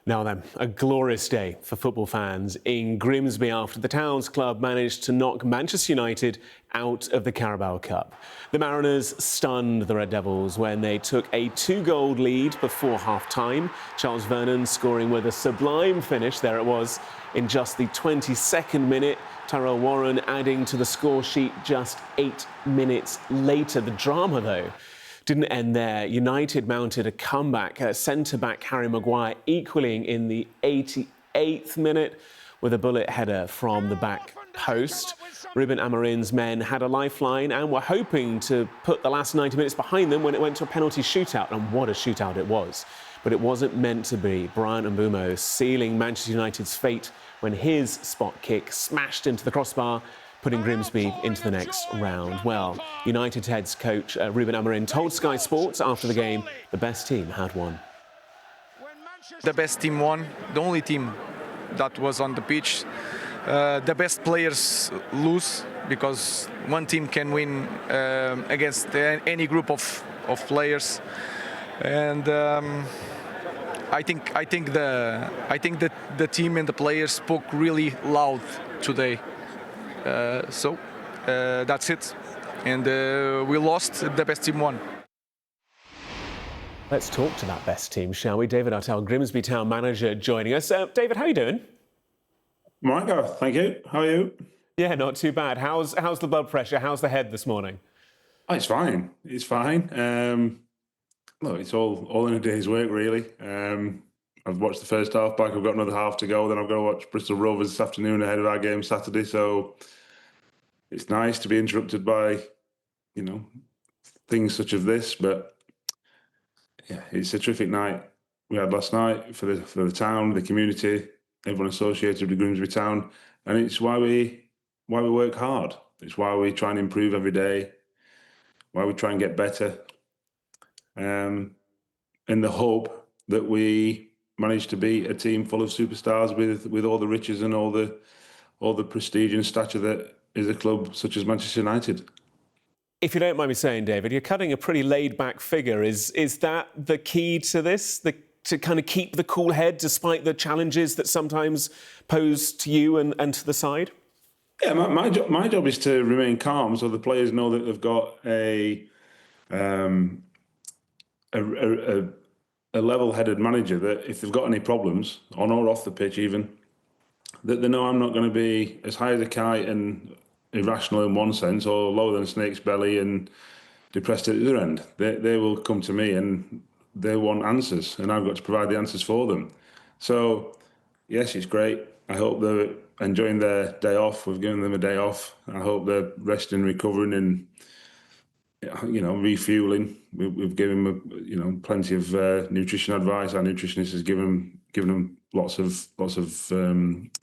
Now then, a glorious day for football fans in Grimsby after the Town's club managed to knock Manchester United out of the Carabao Cup. The Mariners stunned the Red Devils when they took a 2-goal lead before half-time. Charles Vernon scoring with a sublime finish, there it was, in just the 22nd minute. Tyrell Warren adding to the score sheet just 8 minutes later. The drama, though, didn't end there. United mounted a comeback. Centre-back Harry Maguire equaling in the 88th minute with a bullet header from the back post. Ruben Amorim's men had a lifeline and were hoping to put the last 90 minutes behind them when it went to a penalty shootout. And what a shootout it was. But it wasn't meant to be. Brian Mbeumo sealing Manchester United's fate when his spot kick smashed into the crossbar, putting Grimsby into the next round. Well, United heads coach Ruben Amorim told Sky Sports after the game the best team had won. The best team won, the only team that was on the pitch. The best players lose because one team can win against any group of players. And I think that the team and the players spoke really loud today. So that's it, and we lost. The best team won. Let's talk to that best team, shall we? David Artell, Grimsby Town manager, joining us. David, how are you doing? Right, Gareth. Thank you. How are you? Yeah, not too bad. How's the blood pressure? How's the head this morning? Oh, it's fine. It's fine. Look, it's all in a day's work, really. I've watched the first half back. I've got another half to go. Then I've got to watch Bristol Rovers this afternoon ahead of our game Saturday. So it's nice to be interrupted by, things such as this. But yeah, it's a terrific night we had last night for the town, the community, everyone associated with Grimsby Town, and it's why we work hard. It's why we try and improve every day. Why we try and get better. In the hope that we managed to beat a team full of superstars with all the riches and all the prestige and stature that is a club such as Manchester United. If you don't mind me saying, David, you're cutting a pretty laid-back figure. Is that the key to this? To kind of keep the cool head despite the challenges that sometimes pose to you and to the side? Yeah, my job is to remain calm so the players know that they've got a level-headed manager, that if they've got any problems, on or off the pitch even, that they know I'm not going to be as high as a kite and irrational in one sense, or lower than a snake's belly and depressed at the other end. They will come to me and they want answers, and I've got to provide the answers for them. So, yes, it's great. I hope they're enjoying their day off. We've given them a day off. I hope they're resting, recovering and refueling. We've given them, plenty of nutrition advice. Our nutritionist has given them lots of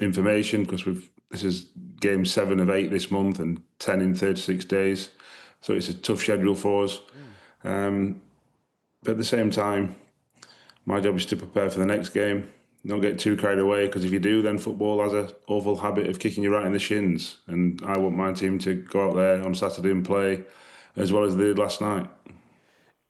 information because this is game 7 of 8 this month and 10 in 36 days. So it's a tough schedule for us. But at the same time, my job is to prepare for the next game. Don't get too carried away, because if you do, then football has an awful habit of kicking you right in the shins. And I want my team to go out there on Saturday and play as well as they did last night.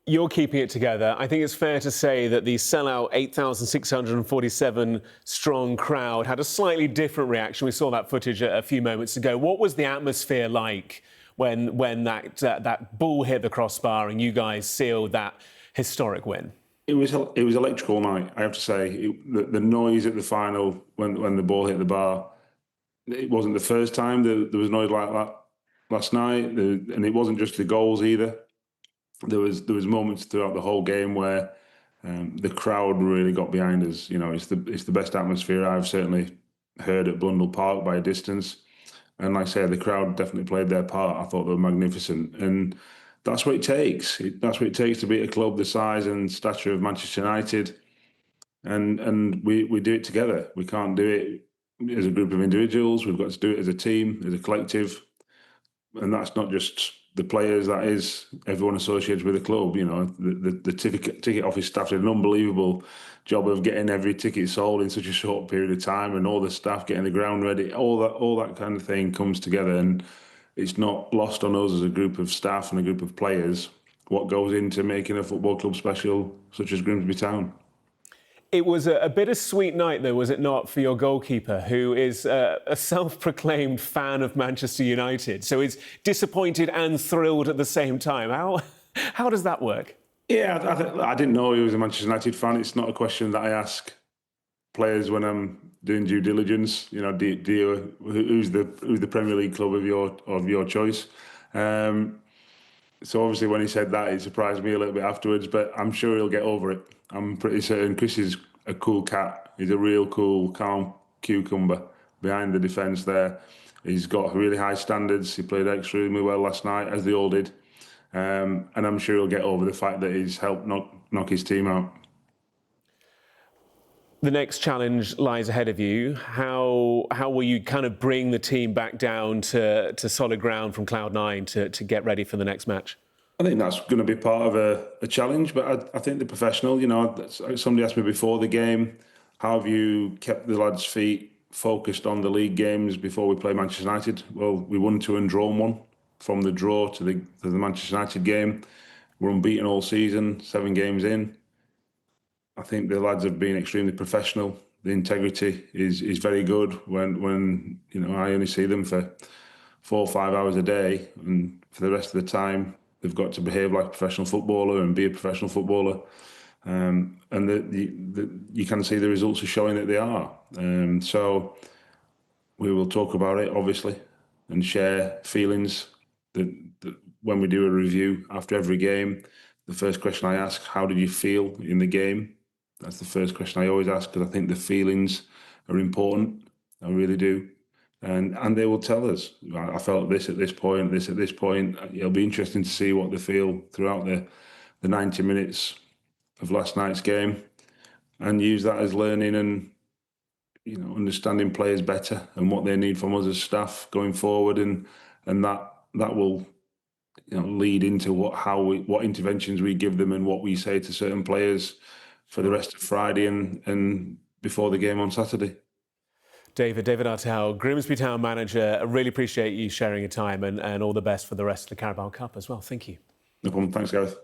You're keeping it together. I think it's fair to say that the sellout 8,647 strong crowd had a slightly different reaction. We saw that footage a few moments ago. What was the atmosphere like when that ball hit the crossbar and you guys sealed that historic win? It was electrical night, I have to say. The noise at the final when the ball hit the bar, it wasn't the first time there was noise like that last night, and it wasn't just the goals either. There was moments throughout the whole game where the crowd really got behind us. It's the best atmosphere I've certainly heard at Blundle Park by a distance. And like I said, the crowd definitely played their part. I thought they were magnificent, and that's what it takes. That's what it takes to beat a club the size and stature of Manchester United. And we do it together. We can't do it as a group of individuals. We've got to do it as a team, as a collective. And that's not just the players, that is everyone associated with the club. The ticket office staff did an unbelievable job of getting every ticket sold in such a short period of time, and all the staff getting the ground ready. All that kind of thing comes together, and it's not lost on us as a group of staff and a group of players what goes into making a football club special such as Grimsby Town. It was a bittersweet night, though, was it not, for your goalkeeper, who is a self-proclaimed fan of Manchester United? So he's disappointed and thrilled at the same time. How does that work? Yeah, I didn't know he was a Manchester United fan. It's not a question that I ask players when I'm doing due diligence. You know, who's the Premier League club of your choice? So obviously, when he said that, it surprised me a little bit afterwards. But I'm sure he'll get over it. I'm pretty certain. Chris is a cool cat. He's a real cool, calm cucumber behind the defence there. He's got really high standards. He played extremely well last night, as they all did. And I'm sure he'll get over the fact that he's helped knock his team out. The next challenge lies ahead of you. How will you kind of bring the team back down to solid ground from cloud nine to get ready for the next match? I think that's going to be part of a challenge, but I think the professional, you know, somebody asked me before the game, how have you kept the lads' feet focused on the league games before we play Manchester United? Well, we won 2 and drawn 1. From the draw to the Manchester United game, we're unbeaten all season, 7 games in. I think the lads have been extremely professional. The integrity is very good. When you know, I only see them for 4 or 5 hours a day, and for the rest of the time they've got to behave like a professional footballer and be a professional footballer. And you can see the results are showing that they are. So we will talk about it, obviously, and share feelings. That when we do a review after every game, the first question I ask, how did you feel in the game? That's the first question I always ask, because I think the feelings are important. I really do. And they will tell us, I felt this at this point, this at this point. It'll be interesting to see what they feel throughout the 90 minutes of last night's game, and use that as learning and, you know, understanding players better and what they need from us as staff going forward, and that will, you know, lead into what interventions we give them and what we say to certain players for the rest of Friday and before the game on Saturday. David Artell, Grimsby Town manager, I really appreciate you sharing your time, and all the best for the rest of the Carabao Cup as well. Thank you. No problem. Thanks, Gareth.